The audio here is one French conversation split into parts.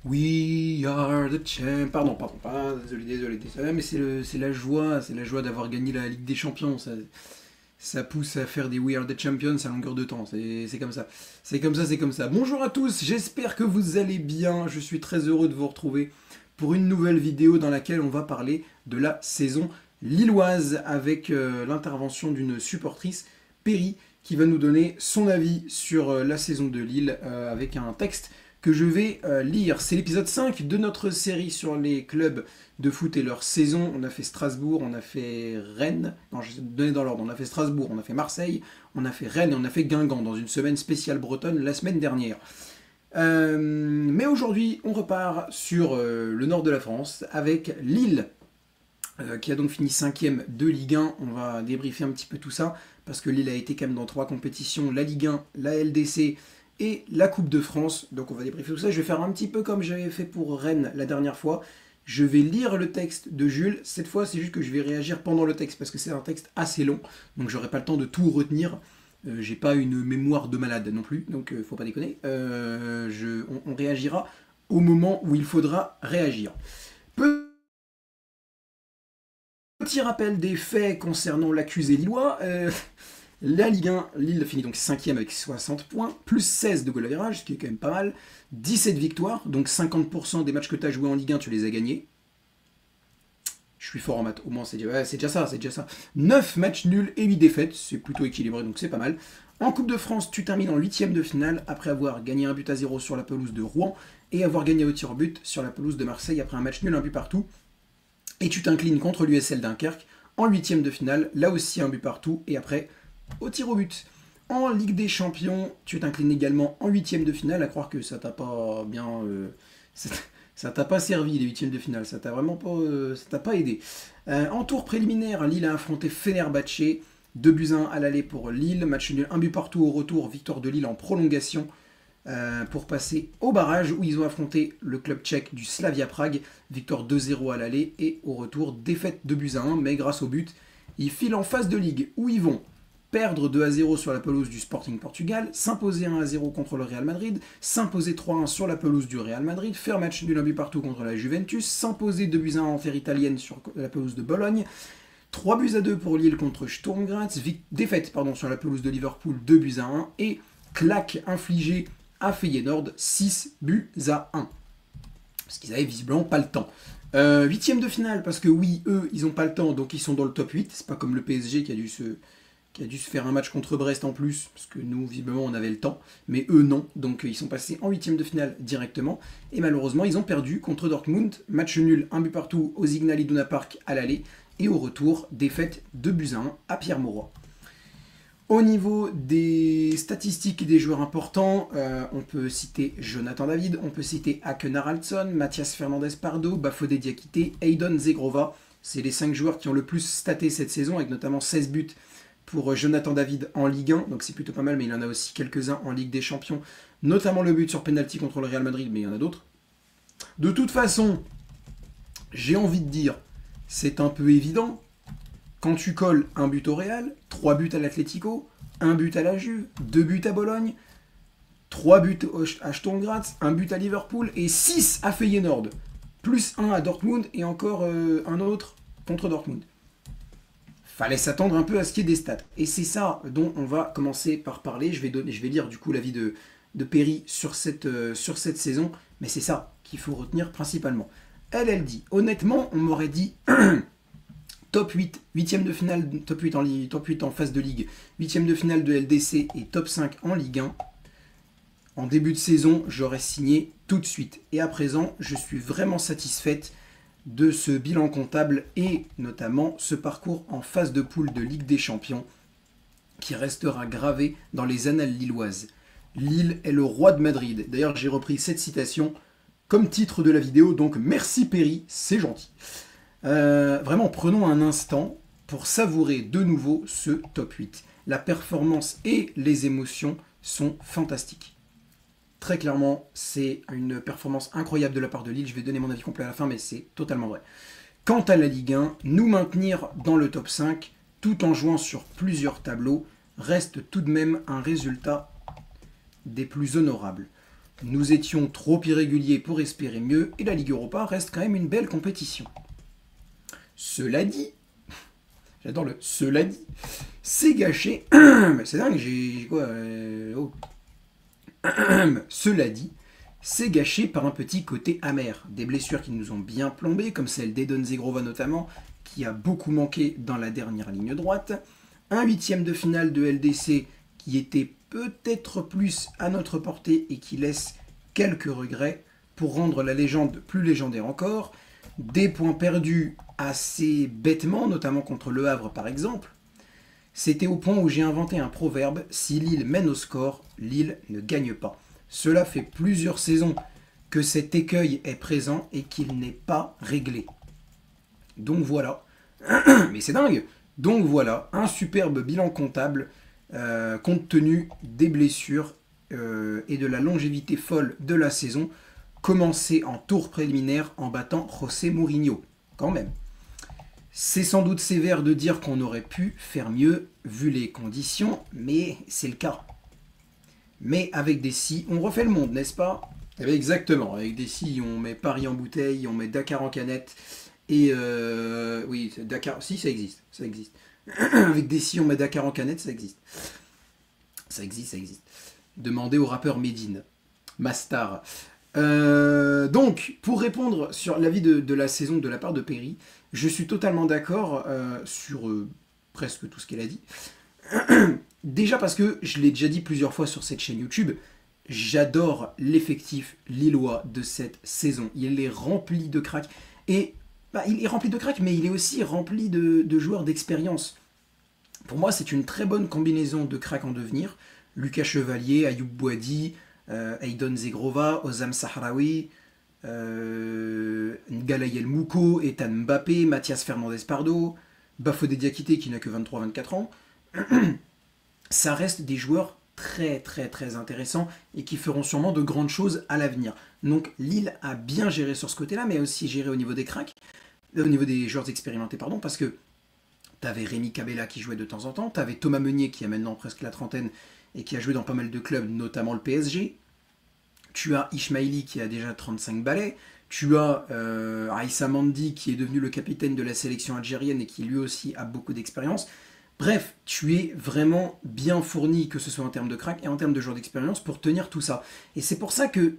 We are the champ. Pardon, désolé, mais c'est la joie d'avoir gagné la Ligue des Champions. Ça pousse à faire des We are the champions à longueur de temps. C'est comme ça. C'est comme ça. Bonjour à tous, j'espère que vous allez bien. Je suis très heureux de vous retrouver pour une nouvelle vidéo dans laquelle on va parler de la saison lilloise avec l'intervention d'une supportrice, Perry, qui va nous donner son avis sur la saison de Lille avec un texte que je vais lire. C'est l'épisode 5 de notre série sur les clubs de foot et leur saison. On a fait Strasbourg, on a fait Rennes, non, je vais donner dans l'ordre, on a fait Strasbourg, on a fait Marseille, on a fait Rennes et on a fait Guingamp dans une semaine spéciale bretonne la semaine dernière. Mais aujourd'hui, on repart sur le nord de la France avec Lille, qui a donc fini 5ème de Ligue 1. On va débriefer un petit peu tout ça, parce que Lille a été quand même dans 3 compétitions, la Ligue 1, la LDC et la Coupe de France. Donc on va débriefer tout ça. Je vais faire un petit peu comme j'avais fait pour Rennes la dernière fois. Je vais lire le texte de Jules. Cette fois, c'est juste que je vais réagir pendant le texte, parce que c'est un texte assez long, donc j'aurai pas le temps de tout retenir. J'ai pas une mémoire de malade non plus, donc faut pas déconner. On réagira au moment où il faudra réagir. Petit rappel des faits concernant l'accusé lillois. La Ligue 1, Lille finit donc 5ème avec 60 points, plus 16 de goal average, ce qui est quand même pas mal. 17 victoires, donc 50% des matchs que tu as joués en Ligue 1, tu les as gagnés. Je suis fort en maths, au moins c'est déjà ça. 9 matchs nuls et 8 défaites, c'est plutôt équilibré, donc c'est pas mal. En Coupe de France, tu termines en 8ème de finale, après avoir gagné 1-0 sur la pelouse de Rouen, et avoir gagné au tir au but sur la pelouse de Marseille après un match nul, un but partout. Et tu t'inclines contre l'USL Dunkerque en 8ème de finale, là aussi un but partout, et après au tir au but. En Ligue des Champions, tu t'inclines également en 8ème de finale, à croire que ça t'a pas bien... ça t'a pas servi les 8ème de finale, ça t'a vraiment pas, ça t'a pas aidé. En tour préliminaire, Lille a affronté Fenerbahçe, 2-1 à l'aller pour Lille, match nul, un but partout au retour, victoire de Lille en prolongation, pour passer au barrage où ils ont affronté le club tchèque du Slavia Prague, victoire 2-0 à l'aller et au retour défaite 2-1, mais grâce au but, ils filent en phase de ligue où ils vont perdre 2-0 sur la pelouse du Sporting Portugal, s'imposer 1-0 contre le Real Madrid, s'imposer 3-1 sur la pelouse du Real Madrid, faire match nul un but partout contre la Juventus, s'imposer 2-1 en terre italienne sur la pelouse de Bologne, 3-2 pour Lille contre Sturm Graz, défaite sur la pelouse de Liverpool 2-1 et claque infligée à Feyenoord 6-1. Parce qu'ils avaient visiblement pas le temps. 8ème de finale, parce que oui, eux, ils n'ont pas le temps, donc ils sont dans le top 8. C'est pas comme le PSG qui a dû se faire un match contre Brest en plus, parce que nous, visiblement, on avait le temps, mais eux, non. Donc ils sont passés en 8ème de finale directement, et malheureusement, ils ont perdu contre Dortmund, match nul, un but partout au Signal Iduna Park à l'aller, et au retour, défaite 2-1 à Pierre-Mauroy. Au niveau des statistiques et des joueurs importants, on peut citer Jonathan David, on peut citer Haken Haraldsson, Mathias Fernandez Pardo, Bafodé Diakité, Eidon Zegrova. C'est les 5 joueurs qui ont le plus staté cette saison, avec notamment 16 buts pour Jonathan David en Ligue 1, donc c'est plutôt pas mal, mais il en a aussi quelques-uns en Ligue des Champions, notamment le but sur penalty contre le Real Madrid, mais il y en a d'autres. De toute façon, j'ai envie de dire, c'est un peu évident, quand tu colles un but au Real, 3 buts à l'Atlético, 1 but à la Juve, 2 buts à Bologne, 3 buts à Sturm Graz, 1 but à Liverpool et 6 à Feyenoord, plus 1 à Dortmund et encore un autre contre Dortmund. Fallait s'attendre un peu à ce qu'il y ait des stats. Et c'est ça dont on va commencer par parler. Je vais lire du coup l'avis de Perry sur cette saison, mais c'est ça qu'il faut retenir principalement. Elle dit, honnêtement, on m'aurait dit top 8, 8ème de finale, top 8 en phase de ligue, 8ème de finale de LDC et top 5 en Ligue 1. En début de saison, j'aurais signé tout de suite. Et à présent, je suis vraiment satisfaite de ce bilan comptable et notamment ce parcours en phase de poule de Ligue des Champions qui restera gravé dans les annales lilloises. Lille est le roi de Madrid. D'ailleurs, j'ai repris cette citation comme titre de la vidéo, donc merci Perry, c'est gentil. Vraiment, prenons un instant pour savourer de nouveau ce top 8. La performance et les émotions sont fantastiques. Très clairement, c'est une performance incroyable de la part de Lille. Je vais donner mon avis complet à la fin, mais c'est totalement vrai. Quant à la Ligue 1, nous maintenir dans le top 5, tout en jouant sur plusieurs tableaux, reste tout de même un résultat des plus honorables. Nous étions trop irréguliers pour espérer mieux, et la Ligue Europa reste quand même une belle compétition. Cela dit, j'adore le cela dit, c'est gâché. C'est dingue, j'ai quoi Cela dit, c'est gâché par un petit côté amer. Des blessures qui nous ont bien plombé, comme celle d'Edon Zegrova notamment, qui a beaucoup manqué dans la dernière ligne droite. Un huitième de finale de LDC qui était peut-être plus à notre portée et qui laisse quelques regrets pour rendre la légende plus légendaire encore. Des points perdus assez bêtement, notamment contre Le Havre par exemple. C'était au point où j'ai inventé un proverbe, si Lille mène au score, Lille ne gagne pas. Cela fait plusieurs saisons que cet écueil est présent et qu'il n'est pas réglé. Donc voilà. Mais c'est dingue. Donc voilà, un superbe bilan comptable compte tenu des blessures et de la longévité folle de la saison, commencée en tour préliminaire en battant José Mourinho. Quand même. C'est sans doute sévère de dire qu'on aurait pu faire mieux vu les conditions, mais c'est le cas. Mais avec des si, on refait le monde, n'est-ce pas? Exactement, avec des si, on met Paris en bouteille, on met Dakar en canette, et oui, Dakar, si ça existe, ça existe. Avec des si, on met Dakar en canette, ça existe. Ça existe, ça existe. Demandez au rappeur Medine, Mastar. Donc, pour répondre sur l'avis de la saison de la part de Perry, je suis totalement d'accord sur presque tout ce qu'elle a dit. Déjà parce que, je l'ai déjà dit plusieurs fois sur cette chaîne YouTube, j'adore l'effectif lillois de cette saison. Il est rempli de cracks. Et il est rempli de cracks, mais il est aussi rempli de joueurs d'expérience. Pour moi, c'est une très bonne combinaison de cracks en devenir. Lucas Chevalier, Ayoub Boadi, Aidon Zegrova, Ozam Sahraoui, Ngalayel Mouko, Ethan Mbappé, Mathias Fernandez-Pardo, Bafodé Diakité qui n'a que 23-24 ans. Ça reste des joueurs très très très intéressants et qui feront sûrement de grandes choses à l'avenir. Donc Lille a bien géré sur ce côté-là, mais aussi géré au niveau des cracks, au niveau des joueurs expérimentés, pardon, parce que t'avais Rémi Cabella qui jouait de temps en temps, t'avais Thomas Meunier qui a maintenant presque la trentaine et qui a joué dans pas mal de clubs, notamment le PSG. Tu as Ismaili qui a déjà 35 balais. Tu as Aïssa Mandi qui est devenu le capitaine de la sélection algérienne et qui lui aussi a beaucoup d'expérience. Bref, tu es vraiment bien fourni, que ce soit en termes de crack et en termes de joueurs d'expérience, pour tenir tout ça. Et c'est pour ça que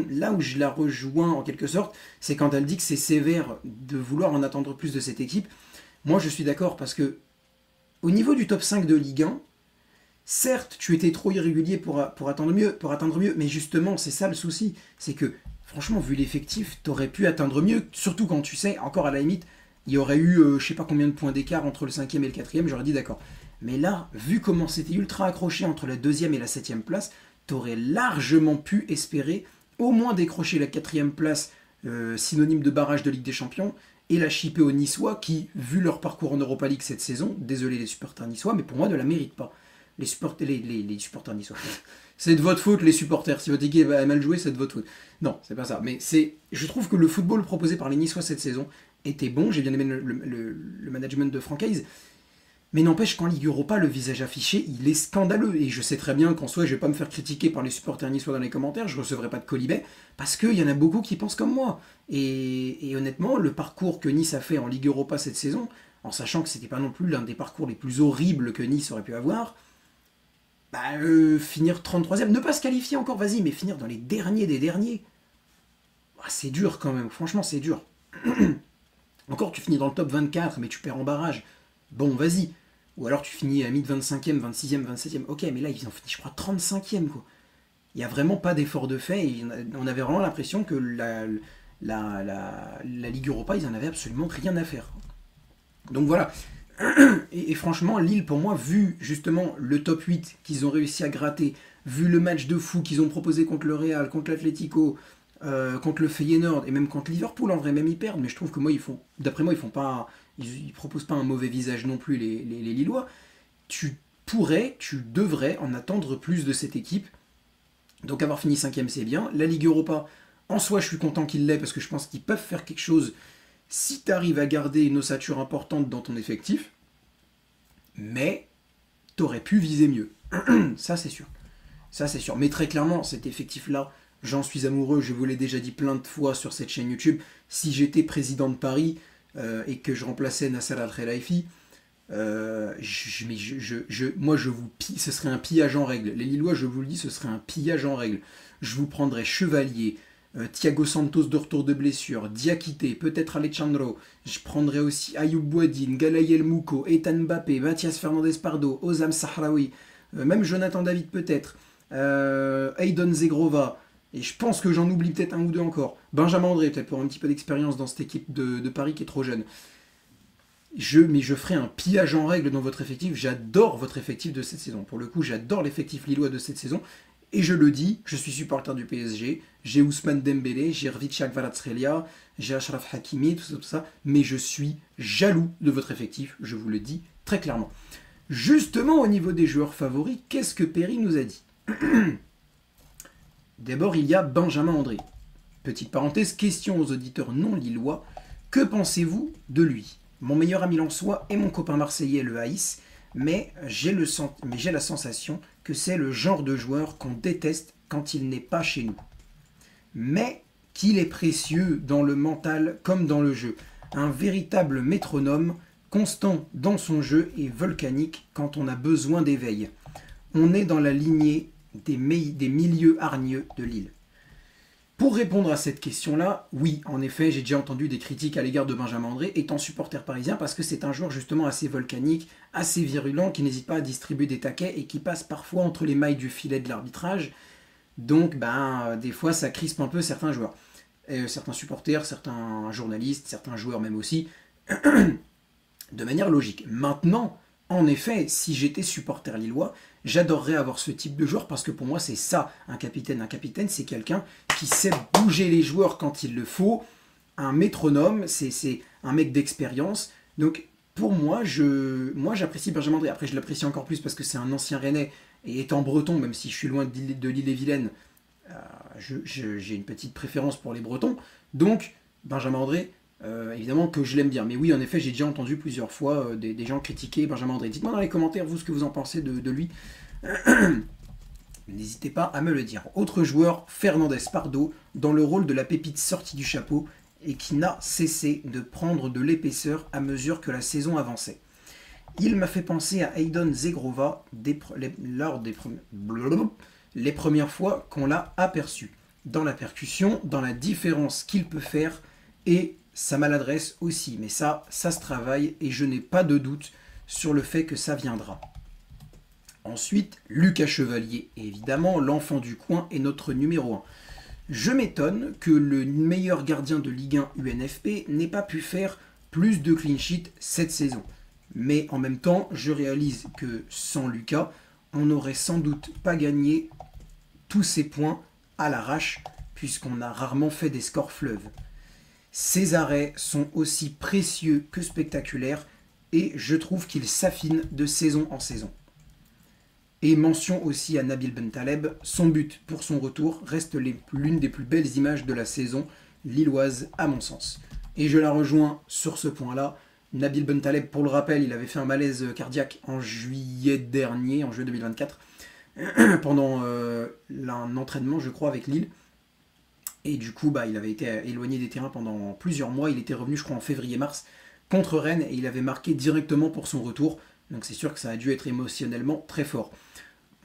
là où je la rejoins en quelque sorte, c'est quand elle dit que c'est sévère de vouloir en attendre plus de cette équipe. Moi je suis d'accord parce que au niveau du top 5 de Ligue 1, certes tu étais trop irrégulier pour atteindre mieux, mais justement c'est ça le souci, c'est que franchement vu l'effectif, t'aurais pu atteindre mieux, surtout quand tu sais, encore à la limite, il y aurait eu je sais pas combien de points d'écart entre le 5e et le 4e, j'aurais dit d'accord. Mais là, vu comment c'était ultra accroché entre la 2e et la 7e place, t'aurais largement pu espérer au moins décrocher la 4e place, synonyme de barrage de Ligue des Champions, et la chipper aux Niçois qui, vu leur parcours en Europa League cette saison, désolé les supporters niçois, mais pour moi ne la méritent pas. Les supporters niçois. C'est de votre faute les supporters. Si votre équipe a mal joué, c'est de votre faute. Non, c'est pas ça. Mais je trouve que le football proposé par les Niçois cette saison était bon. J'ai bien aimé le management de Francaise. Mais n'empêche qu'en Ligue Europa, le visage affiché, il est scandaleux. Et je sais très bien qu'en soi, je vais pas me faire critiquer par les supporters niçois dans les commentaires, je recevrai pas de colibet, parce qu'il y en a beaucoup qui pensent comme moi. Et honnêtement, le parcours que Nice a fait en Ligue Europa cette saison, en sachant que c'était pas non plus l'un des parcours les plus horribles que Nice aurait pu avoir, finir 33e, ne pas se qualifier encore, vas-y, mais finir dans les derniers des derniers, c'est dur quand même, franchement c'est dur. Encore tu finis dans le top 24, mais tu perds en barrage, bon vas-y. Ou alors tu finis à mid-25e, 26e, 27e, ok, mais là ils ont fini je crois 35e quoi. Il n'y a vraiment pas d'effort de fait, et on avait vraiment l'impression que la Ligue Europa, ils en avaient absolument rien à faire. Donc voilà. Et franchement, Lille, pour moi, vu justement le top 8 qu'ils ont réussi à gratter, vu le match de fou qu'ils ont proposé contre le Real, contre l'Atlético, contre le Feyenoord et même contre Liverpool, en vrai, même ils perdent, mais je trouve que moi, d'après moi, ils proposent pas un mauvais visage non plus, les Lillois. Tu devrais en attendre plus de cette équipe. Donc avoir fini 5ème, c'est bien. La Ligue Europa, en soi, je suis content qu'il l'ait parce que je pense qu'ils peuvent faire quelque chose si tu arrives à garder une ossature importante dans ton effectif, mais t'aurais pu viser mieux. Ça, c'est sûr. Ça, c'est sûr. Mais très clairement, cet effectif-là, j'en suis amoureux. Je vous l'ai déjà dit plein de fois sur cette chaîne YouTube. Si j'étais président de Paris et que je remplaçais Nasser Al-Khelaifi, moi, ce serait un pillage en règle. Les Lillois, je vous le dis, ce serait un pillage en règle. Je vous prendrais Chevalier, Thiago Santos de retour de blessure, Diakité, peut-être Alejandro. Je prendrais aussi Ayoub Boadine, Galaïel Mouko, Ethan Mbappé, Mathias Fernandez Pardo, Ozam Sahraoui, même Jonathan David peut-être, Aydon Zegrova. Et je pense que j'en oublie peut-être un ou deux encore. Benjamin André, peut-être pour un petit peu d'expérience dans cette équipe de Paris qui est trop jeune. Mais je ferai un pillage en règle dans votre effectif. J'adore votre effectif de cette saison. Pour le coup, j'adore l'effectif lillois de cette saison. Et je le dis, je suis supporter du PSG. J'ai Ousmane Dembélé, j'ai Rvichak Kvaratskhelia, j'ai Achraf Hakimi, tout ça. Mais je suis jaloux de votre effectif. Je vous le dis très clairement. Justement, au niveau des joueurs favoris, qu'est-ce que Perry nous a dit? D'abord, il y a Benjamin André. Petite parenthèse, question aux auditeurs non lillois. Que pensez-vous de lui? Mon meilleur ami lensois et mon copain marseillais le haïssent, mais j'ai la sensation que c'est le genre de joueur qu'on déteste quand il n'est pas chez nous. Mais qu'il est précieux dans le mental comme dans le jeu. Un véritable métronome, constant dans son jeu et volcanique quand on a besoin d'éveil. On est dans la lignée des milieux hargneux de Lille. Pour répondre à cette question-là, oui, en effet, j'ai déjà entendu des critiques à l'égard de Benjamin André, étant supporter parisien, parce que c'est un joueur justement assez volcanique, assez virulent, qui n'hésite pas à distribuer des taquets et qui passe parfois entre les mailles du filet de l'arbitrage. Donc, des fois, ça crispe un peu certains joueurs. Certains supporters, certains journalistes, certains joueurs même aussi, de manière logique. Maintenant, en effet, si j'étais supporter lillois, j'adorerais avoir ce type de joueur parce que pour moi, c'est ça, un capitaine. Un capitaine, c'est quelqu'un qui sait bouger les joueurs quand il le faut. Un métronome, c'est un mec d'expérience. Donc, pour moi, j'apprécie Benjamin André. Après, je l'apprécie encore plus parce que c'est un ancien Rennais. Et étant breton, même si je suis loin de l'île-et-Vilaine, j'ai une petite préférence pour les Bretons. Donc, Benjamin André, évidemment que je l'aime bien. Mais oui, en effet, j'ai déjà entendu plusieurs fois des gens critiquer Benjamin André. Dites-moi dans les commentaires, vous, ce que vous en pensez de lui. N'hésitez pas à me le dire. Autre joueur, Fernandez Pardo, dans le rôle de la pépite sortie du chapeau et qui n'a cessé de prendre de l'épaisseur à mesure que la saison avançait. Il m'a fait penser à Aydon Zegrova lors les premières fois qu'on l'a aperçu. Dans la percussion, dans la différence qu'il peut faire et sa maladresse aussi. Mais ça se travaille et je n'ai pas de doute sur le fait que ça viendra. Ensuite, Lucas Chevalier, évidemment, l'enfant du coin est notre numéro 1. Je m'étonne que le meilleur gardien de Ligue 1 UNFP n'ait pas pu faire plus de clean sheet cette saison. Mais en même temps, je réalise que sans Lucas, on n'aurait sans doute pas gagné tous ces points à l'arrache, puisqu'on a rarement fait des scores fleuves. Ses arrêts sont aussi précieux que spectaculaires, et je trouve qu'il s'affine de saison en saison. Et mention aussi à Nabil Bentaleb, son but pour son retour reste l'une des plus belles images de la saison lilloise à mon sens. Et je la rejoins sur ce point-là. Nabil Bentaleb, pour le rappel, il avait fait un malaise cardiaque en juillet dernier, en juillet 2024, pendant un entraînement, je crois, avec Lille. Et du coup, il avait été éloigné des terrains pendant plusieurs mois. Il était revenu, je crois, en février-mars contre Rennes et il avait marqué directement pour son retour. Donc c'est sûr que ça a dû être émotionnellement très fort.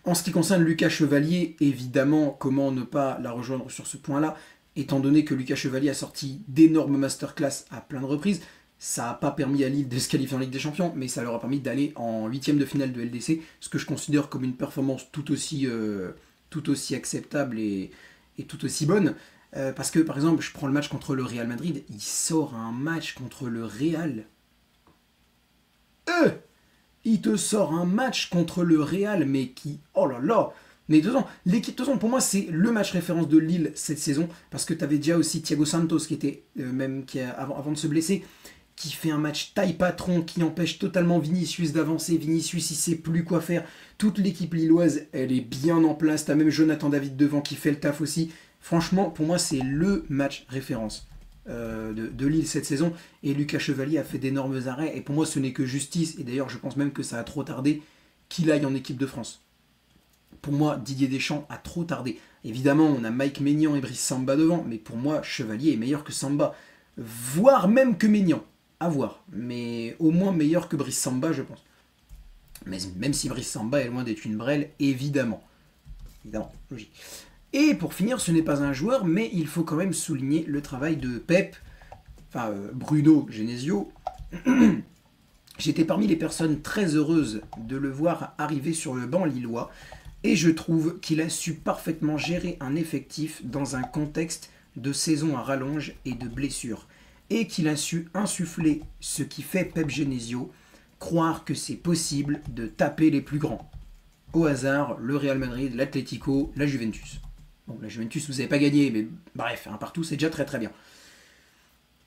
En ce qui concerne Lucas Chevalier, évidemment, comment ne pas la rejoindre sur ce point-là, étant donné que Lucas Chevalier a sorti d'énormes masterclass à plein de reprises. Ça n'a pas permis à Lille de se qualifier en Ligue des Champions, mais ça leur a permis d'aller en 8e de finale de LDC, ce que je considère comme une performance tout aussi acceptable et tout aussi bonne. Parce que, par exemple, je prends le match contre le Real Madrid, il sort un match contre le Real. Il te sort un match contre le Real, mais qui... Oh là là. Mais de toute façon, l'équipe, de toute façon, pour moi, c'est le match référence de Lille cette saison, parce que tu avais déjà aussi Thiago Santos, qui était, avant de se blesser, qui fait un match taille patron, qui empêche totalement Vinicius d'avancer. Vinicius, il sait plus quoi faire. Toute l'équipe lilloise, elle est bien en place. Tu as même Jonathan David devant qui fait le taf aussi. Franchement, pour moi, c'est le match référence de Lille cette saison. Et Lucas Chevalier a fait d'énormes arrêts. Et pour moi, ce n'est que justice. Et d'ailleurs, je pense même que ça a trop tardé qu'il aille en équipe de France. Pour moi, Didier Deschamps a trop tardé. Évidemment, on a Mike Maignan et Brice Samba devant, mais pour moi, Chevalier est meilleur que Samba. Voire même que Maignan. À voir. Mais au moins meilleur que Brice Samba, je pense. Mais même si Brice Samba est loin d'être une brêle, évidemment. Évidemment, logique. Et pour finir, ce n'est pas un joueur, mais il faut quand même souligner le travail de Pep, enfin Bruno Genesio. J'étais parmi les personnes très heureuses de le voir arriver sur le banc lillois, et je trouve qu'il a su parfaitement gérer un effectif dans un contexte de saison à rallonge et de blessures, et qu'il a su insuffler ce qui fait Pep Genesio, croire que c'est possible de taper les plus grands. Au hasard, le Real Madrid, l'Atlético, la Juventus. Bon, la Juventus, vous n'avez pas gagné, mais bref, un partout, c'est déjà très très bien.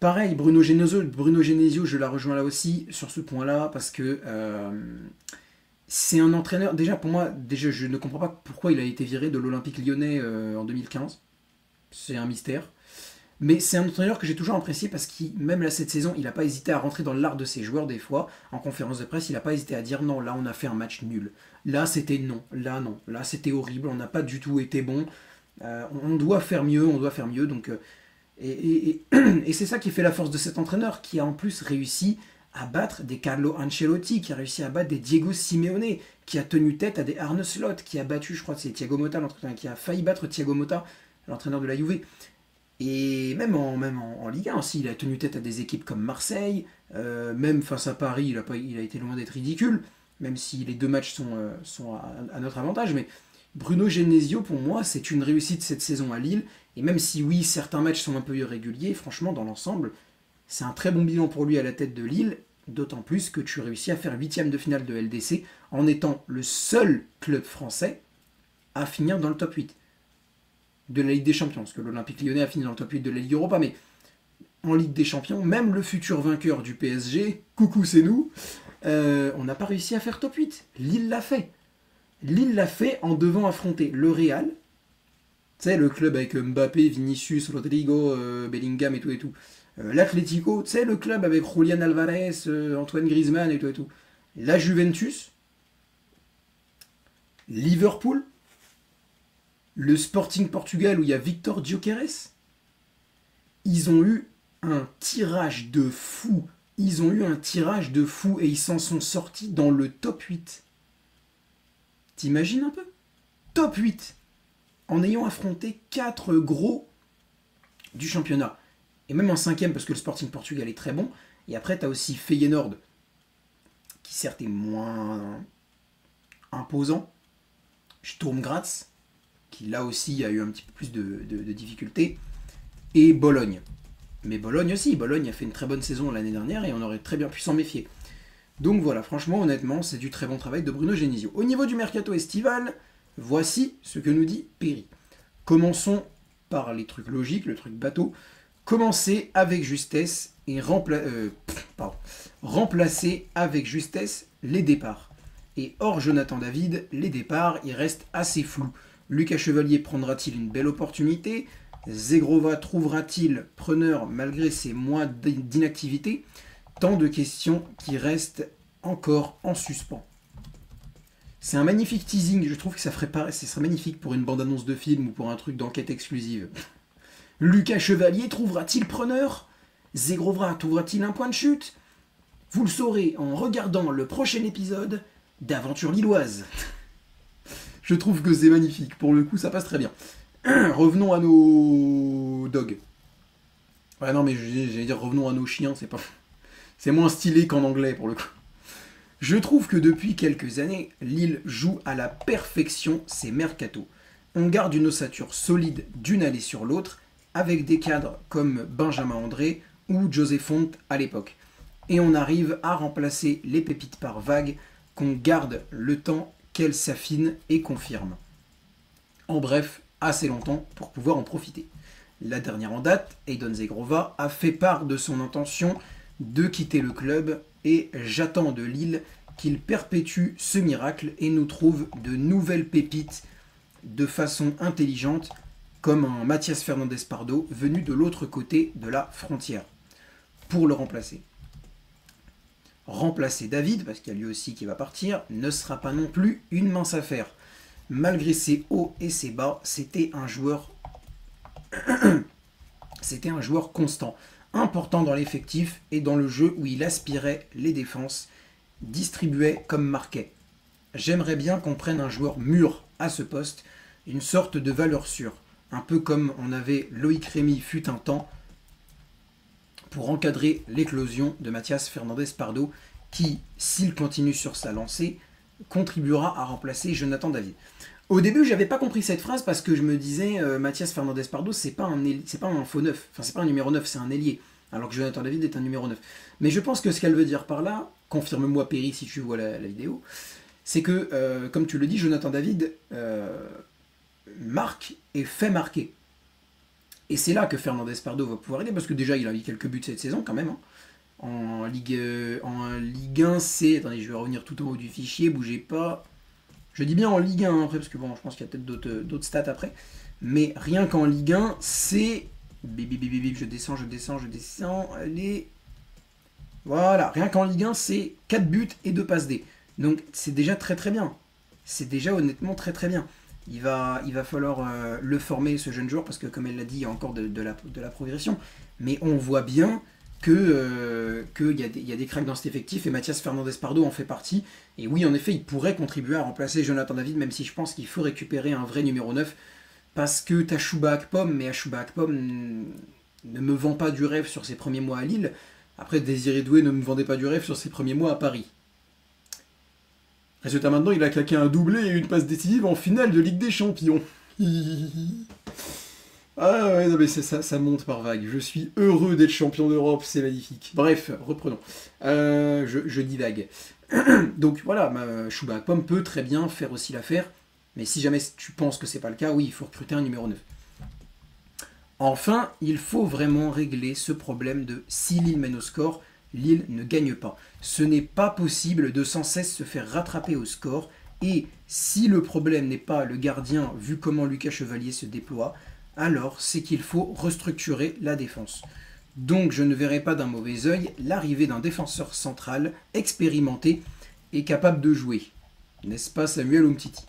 Pareil, Bruno Genesio, je la rejoins là aussi sur ce point-là, parce que c'est un entraîneur. Déjà, pour moi, je ne comprends pas pourquoi il a été viré de l'Olympique lyonnais en 2015. C'est un mystère. Mais c'est un entraîneur que j'ai toujours apprécié parce qu'il, même là cette saison, il n'a pas hésité à rentrer dans l'art de ses joueurs des fois. En conférence de presse, il n'a pas hésité à dire non, là on a fait un match nul. Là c'était non, là c'était horrible, on n'a pas du tout été bon. On doit faire mieux, Donc, et c'est ça qui fait la force de cet entraîneur qui a en plus réussi à battre des Carlo Ancelotti, qui a réussi à battre des Diego Simeone, qui a tenu tête à des Arne Slot, qui a battu, je crois que c'est Thiago Motta, l'entraîneur qui a failli battre Thiago Motta, l'entraîneur de la Juve. Et même en Ligue 1 aussi, il a tenu tête à des équipes comme Marseille, même face à Paris, il a été loin d'être ridicule, même si les deux matchs sont à notre avantage. Mais Bruno Genesio, pour moi, c'est une réussite cette saison à Lille. Et même si oui, certains matchs sont un peu irréguliers, franchement, dans l'ensemble, c'est un très bon bilan pour lui à la tête de Lille, d'autant plus que tu réussis à faire 8ème de finale de LDC en étant le seul club français à finir dans le top 8 de la Ligue des Champions, parce que l'Olympique Lyonnais a fini dans le top 8 de la Ligue Europa, mais en Ligue des Champions, même le futur vainqueur du PSG, coucou c'est nous, on n'a pas réussi à faire top 8. Lille l'a fait. Lille l'a fait en devant affronter le Real, tu sais, le club avec Mbappé, Vinicius, Rodrigo, Bellingham et tout et tout. L'Atlético, tu sais, le club avec Julián Alvarez, Antoine Griezmann et tout et tout. La Juventus, Liverpool, le Sporting Portugal où il y a Victor Gyökeres, ils ont eu un tirage de fou. Et ils s'en sont sortis dans le top 8. T'imagines un peu? Top 8 en ayant affronté 4 gros du championnat. Et même en 5ème parce que le Sporting Portugal est très bon. Et après t'as aussi Feyenoord qui certes est moins imposant. Sturm Graz qui là aussi a eu un petit peu plus de difficultés, et Bologne. Mais Bologne aussi, Bologne a fait une très bonne saison l'année dernière et on aurait très bien pu s'en méfier. Donc voilà, franchement, honnêtement, c'est du très bon travail de Bruno Genesio. Au niveau du mercato estival, voici ce que nous dit Perry. Commençons par les trucs logiques, le truc bateau. Commencer avec justesse et remplacer avec justesse les départs. Et hors Jonathan David, les départs, ils restent assez flous. Lucas Chevalier prendra-t-il une belle opportunité? Zegrova trouvera-t-il preneur malgré ses mois d'inactivité? Tant de questions qui restent encore en suspens. C'est un magnifique teasing, je trouve que ce serait magnifique pour une bande-annonce de film ou pour un truc d'enquête exclusive. Lucas Chevalier trouvera-t-il preneur? Zegrova trouvera-t-il un point de chute? Vous le saurez en regardant le prochain épisode d'Aventure Lilloise. Je trouve que c'est magnifique, pour le coup ça passe très bien. Revenons à nos dogs. Ouais non mais j'allais dire revenons à nos chiens, c'est moins stylé qu'en anglais pour le coup. Je trouve que depuis quelques années, Lille joue à la perfection ses mercatos. On garde une ossature solide d'une allée sur l'autre, avec des cadres comme Benjamin André ou José Font à l'époque. Et on arrive à remplacer les pépites par vagues, qu'on garde le temps qu'elles s'affinent et confirment. En bref, assez longtemps pour pouvoir en profiter. La dernière en date, Eidon Zegrova, a fait part de son intention de quitter le club et j'attends de Lille qu'il perpétue ce miracle et nous trouve de nouvelles pépites de façon intelligente, comme un Mathias Fernandez Pardo venu de l'autre côté de la frontière, pour le remplacer. Remplacer David, parce qu'il y a lui aussi qui va partir, ne sera pas non plus une mince affaire. malgré ses hauts et ses bas, c'était un joueur constant, important dans l'effectif et dans le jeu où il aspirait les défenses, distribuait comme marquait. J'aimerais bien qu'on prenne un joueur mûr à ce poste, une sorte de valeur sûre, un peu comme on avait Loïc Rémy fut un temps pour encadrer l'éclosion de Mathias Fernandez Pardo, qui, s'il continue sur sa lancée, contribuera à remplacer Jonathan David. Au début, j'avais pas compris cette phrase parce que je me disais Mathias Fernandez Pardo, c'est pas un faux neuf, enfin c'est pas un numéro 9, c'est un ailier, alors que Jonathan David est un numéro 9. Mais je pense que ce qu'elle veut dire par là, confirme-moi Perry si tu vois la vidéo, c'est que, comme tu le dis, Jonathan David marque et fait marquer. Et c'est là que Fernandez Pardo va pouvoir aider, parce que déjà il a mis quelques buts cette saison quand même. Hein. En Ligue 1, c'est... Attendez, je vais revenir tout en haut du fichier, bougez pas. Je dis bien en Ligue 1 après, parce que bon, je pense qu'il y a peut-être d'autres stats après. Mais rien qu'en Ligue 1, c'est... Je descends, allez... Voilà, rien qu'en Ligue 1, c'est 4 buts et 2 passes D. Donc c'est déjà très très bien. C'est déjà honnêtement très très bien. Il va falloir le former, ce jeune joueur, parce que comme elle l'a dit, il y a encore de la progression. Mais on voit bien qu'il y a des cracks dans cet effectif, et Mathias Fernandez Pardo en fait partie. Et oui, en effet, il pourrait contribuer à remplacer Jonathan David, même si je pense qu'il faut récupérer un vrai numéro 9, parce que t'as Chouba Akpom, mais Chouba Akpom ne me vend pas du rêve sur ses premiers mois à Lille. Après, Désiré Doué ne me vendait pas du rêve sur ses premiers mois à Paris. Résultat, maintenant, il a claqué un doublé et une passe décisive en finale de Ligue des Champions. Ah ouais, non mais ça monte par vague. Je suis heureux d'être champion d'Europe, c'est magnifique. Bref, reprenons. Je divague. Donc voilà, Chouba Akpom peut très bien faire aussi l'affaire, mais si jamais tu penses que c'est pas le cas, oui, il faut recruter un numéro 9. Enfin, il faut vraiment régler ce problème de si Lille mène au score, Lille ne gagne pas. Ce n'est pas possible de sans cesse se faire rattraper au score, et si le problème n'est pas le gardien, vu comment Lucas Chevalier se déploie, alors c'est qu'il faut restructurer la défense. Donc je ne verrai pas d'un mauvais œil l'arrivée d'un défenseur central expérimenté et capable de jouer. N'est-ce pas Samuel Umtiti?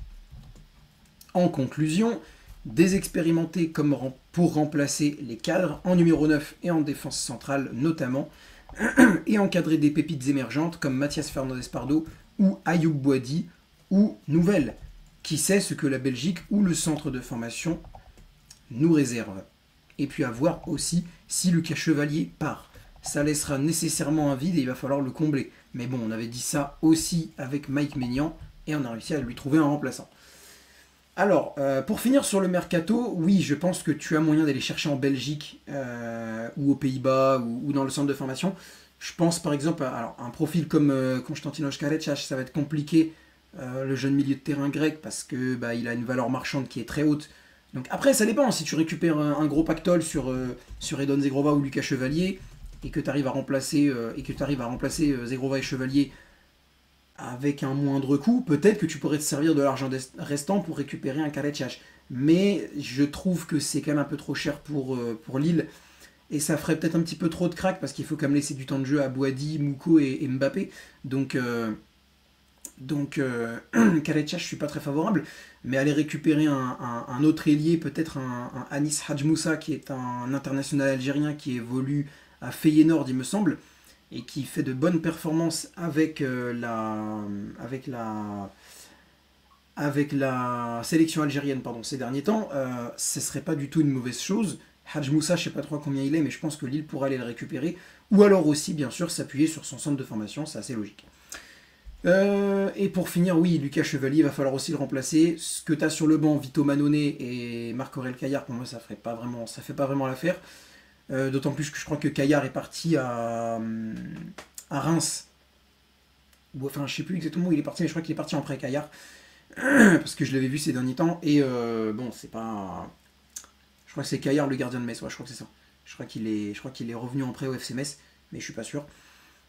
En conclusion, désexpérimenté comme pour remplacer les cadres en numéro 9 et en défense centrale notamment, et encadrer des pépites émergentes comme Mathias Fernandez Pardo ou Ayoub Boadi ou Nouvelle. Qui sait ce que la Belgique ou le centre de formation nous réserve. Et puis à voir aussi si Lucas Chevalier part. Ça laissera nécessairement un vide et il va falloir le combler. Mais bon, on avait dit ça aussi avec Mike Maignan et on a réussi à lui trouver un remplaçant. Alors, pour finir sur le mercato, oui, je pense que tu as moyen d'aller chercher en Belgique ou aux Pays-Bas ou dans le centre de formation. Je pense par exemple à un profil comme Konstantinos Karecas, ça va être compliqué, le jeune milieu de terrain grec, parce que il a une valeur marchande qui est très haute. Donc après, ça dépend. Si tu récupères un gros pactole sur Edon Zegrova ou Lucas Chevalier, et que tu arrives à remplacer, Zegrova et Chevalier avec un moindre coût, peut-être que tu pourrais te servir de l'argent restant pour récupérer un Karecas. Mais je trouve que c'est quand même un peu trop cher pour Lille. Et ça ferait peut-être un petit peu trop de crack, parce qu'il faut quand même laisser du temps de jeu à Boadi, Mouko et Mbappé. Donc Karecas, je suis pas très favorable. Mais aller récupérer un autre ailier, peut-être un Anis Hadjmoussa, qui est un international algérien qui évolue à Feyenoord, il me semble, et qui fait de bonnes performances avec la sélection algérienne ces derniers temps, ce serait pas du tout une mauvaise chose. Hadj Moussa, je sais pas trop combien il est, mais je pense que Lille pourrait aller le récupérer. Ou alors aussi, bien sûr, s'appuyer sur son centre de formation, c'est assez logique. Et pour finir, oui, Lucas Chevalier, il va falloir aussi le remplacer. Ce que tu as sur le banc, Vito Mannone et Marc-Aurèle Caillard, pour moi, ça fait pas vraiment l'affaire. D'autant plus que je crois que Caillard est parti à Reims. Enfin, je sais plus exactement où il est parti, mais je crois qu'il est parti en prêt Caillard. Parce que je l'avais vu ces derniers temps. Et bon, c'est pas... Je crois que c'est Caillard le gardien de Metz, ouais, je crois que c'est ça. Je crois qu'il est revenu en prêt au FC Metz, mais je suis pas sûr.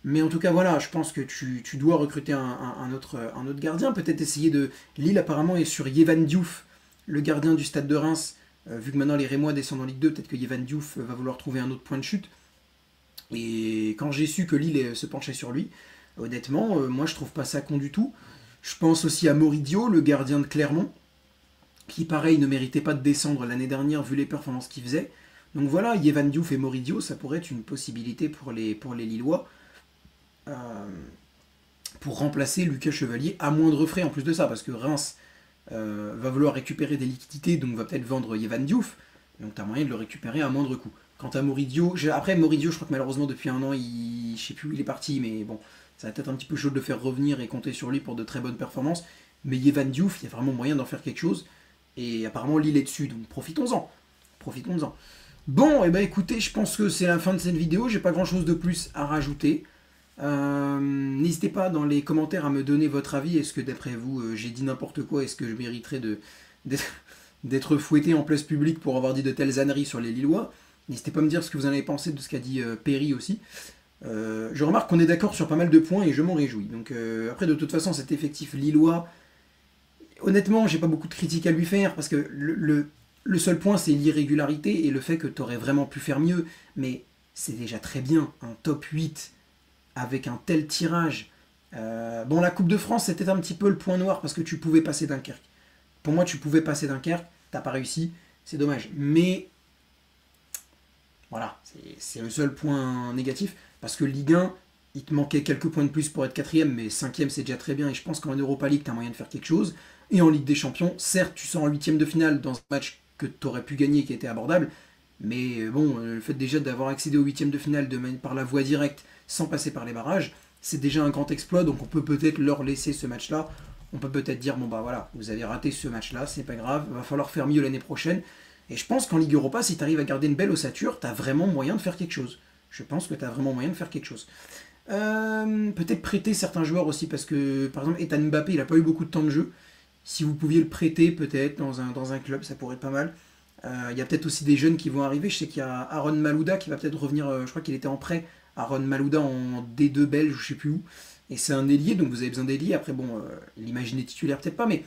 Mais en tout cas, voilà, je pense que tu dois recruter un autre gardien. Peut-être essayer de... Lille, apparemment, est sur Yvan Diouf, le gardien du Stade de Reims. Vu que maintenant les Rémois descendent en Ligue 2, peut-être que Yvan Diouf va vouloir trouver un autre point de chute. Et quand j'ai su que Lille se penchait sur lui, honnêtement, moi je trouve pas ça con du tout. Je pense aussi à Moridio, le gardien de Clermont, qui pareil ne méritait pas de descendre l'année dernière vu les performances qu'il faisait. Donc voilà, Yehvan Diouf et Moridio, ça pourrait être une possibilité pour les Lillois euh, pour remplacer Lucas Chevalier à moindre frais en plus de ça, parce que Reims va vouloir récupérer des liquidités, donc va peut-être vendre Yehvan Diouf, donc tu as moyen de le récupérer à moindre coût. Quant à Moridio, après Moridio, je crois que malheureusement depuis un an, je sais plus où il est parti, mais bon, ça va peut-être un petit peu chaud de le faire revenir et compter sur lui pour de très bonnes performances. Mais Yehvan Diouf, il y a vraiment moyen d'en faire quelque chose. Et apparemment Lille est dessus, donc profitons-en. Profitons-en. Bon, et ben écoutez, je pense que c'est la fin de cette vidéo. J'ai pas grand chose de plus à rajouter. N'hésitez pas dans les commentaires à me donner votre avis. Est-ce que d'après vous, j'ai dit n'importe quoi? Est-ce que je mériterais d'être fouetté en place publique pour avoir dit de telles âneries sur les Lillois? N'hésitez pas à me dire ce que vous en avez pensé de ce qu'a dit Perry aussi. Je remarque qu'on est d'accord sur pas mal de points et je m'en réjouis. Donc après, de toute façon, cet effectif lillois, honnêtement, j'ai pas beaucoup de critiques à lui faire parce que le seul point, c'est l'irrégularité et le fait que tu aurais vraiment pu faire mieux. Mais c'est déjà très bien, un top 8 avec un tel tirage. Bon, la Coupe de France, c'était un petit peu le point noir parce que tu pouvais passer Dunkerque. Pour moi, tu pouvais passer Dunkerque, t'as pas réussi, c'est dommage. Mais voilà, c'est le seul point négatif parce que Ligue 1, il te manquait quelques points de plus pour être quatrième, mais cinquième, c'est déjà très bien. Et je pense qu'en Europa League, tu as moyen de faire quelque chose. Et en Ligue des Champions, certes, tu sors en huitième de finale dans un match que tu aurais pu gagner et qui était abordable. Mais bon, le fait déjà d'avoir accédé au huitième de finale par la voie directe sans passer par les barrages, c'est déjà un grand exploit. Donc on peut peut-être leur laisser ce match-là. On peut peut-être dire, bon bah voilà, vous avez raté ce match-là, c'est pas grave, va falloir faire mieux l'année prochaine. Et je pense qu'en Ligue Europa, si tu arrives à garder une belle ossature, tu as vraiment moyen de faire quelque chose. Je pense que tu as vraiment moyen de faire quelque chose. Peut-être prêter certains joueurs aussi, parce que par exemple, Ethan Mbappé, il n'a pas eu beaucoup de temps de jeu. Si vous pouviez le prêter peut-être dans un club, ça pourrait être pas mal. Il y a peut-être aussi des jeunes qui vont arriver. Je sais qu'il y a Aaron Malouda qui va peut-être revenir, je crois qu'il était en prêt. Aaron Malouda en D2 belge, je sais plus où. Et c'est un ailier, donc vous avez besoin d'ailier. Après, bon, l'imaginer titulaire, peut-être pas, mais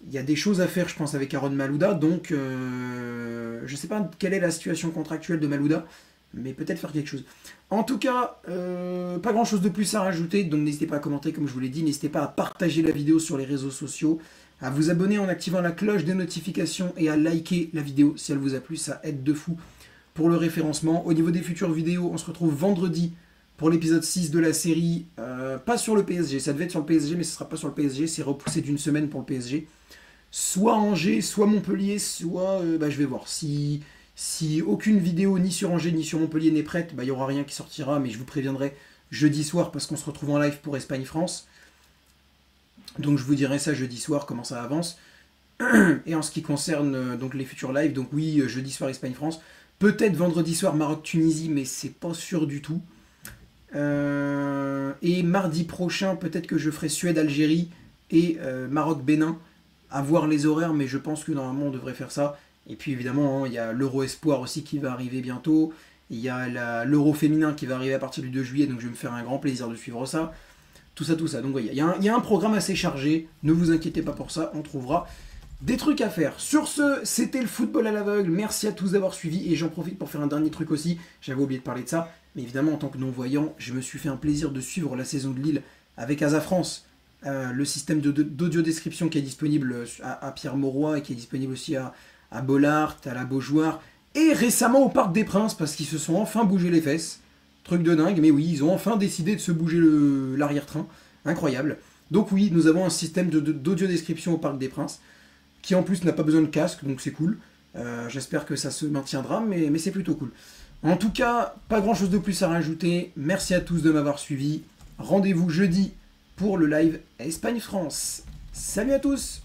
il y a des choses à faire, je pense, avec Aaron Malouda. Donc, je ne sais pas quelle est la situation contractuelle de Malouda, mais peut-être faire quelque chose. En tout cas, pas grand-chose de plus à rajouter, donc n'hésitez pas à commenter, comme je vous l'ai dit. N'hésitez pas à partager la vidéo sur les réseaux sociaux, à vous abonner en activant la cloche des notifications et à liker la vidéo si elle vous a plu. Ça aide de fou pour le référencement. Au niveau des futures vidéos, on se retrouve vendredi pour l'épisode 6 de la série. Pas sur le PSG, ça devait être sur le PSG, mais ce ne sera pas sur le PSG. C'est repoussé d'une semaine pour le PSG. Soit Angers, soit Montpellier, soit... je vais voir. Si aucune vidéo ni sur Angers ni sur Montpellier n'est prête, il n'y aura rien qui sortira, mais je vous préviendrai jeudi soir parce qu'on se retrouve en live pour Espagne-France. Donc je vous dirai ça jeudi soir, comment ça avance. Et en ce qui concerne donc les futurs lives, donc oui, jeudi soir Espagne-France. Peut-être vendredi soir Maroc-Tunisie, mais c'est pas sûr du tout. Et mardi prochain, peut-être que je ferai Suède-Algérie et Maroc-Bénin. À voir les horaires, mais je pense que normalement on devrait faire ça. Et puis évidemment, il y a l'Euro Espoir aussi qui va arriver bientôt. Il y a l'Euro féminin qui va arriver à partir du 2 juillet, donc je vais me faire un grand plaisir de suivre ça. Tout ça. Donc voyez, il y a un programme assez chargé. Ne vous inquiétez pas pour ça, on trouvera des trucs à faire. Sur ce, c'était le football à l'aveugle. Merci à tous d'avoir suivi. Et j'en profite pour faire un dernier truc aussi. J'avais oublié de parler de ça. Mais évidemment, en tant que non-voyant, je me suis fait un plaisir de suivre la saison de Lille avec Asa France. Le système d'audio-description qui est disponible à Pierre Mauroy et qui est disponible aussi à Bollard, à la Beaujoire, et récemment au Parc des Princes, parce qu'ils se sont enfin bougé les fesses. Truc de dingue, mais oui, ils ont enfin décidé de se bouger l'arrière-train. Incroyable. Donc oui, nous avons un système d'audio-description au Parc des Princes, qui en plus n'a pas besoin de casque, donc c'est cool. J'espère que ça se maintiendra, mais c'est plutôt cool. En tout cas, pas grand-chose de plus à rajouter. Merci à tous de m'avoir suivi. Rendez-vous jeudi pour le live Espagne-France. Salut à tous!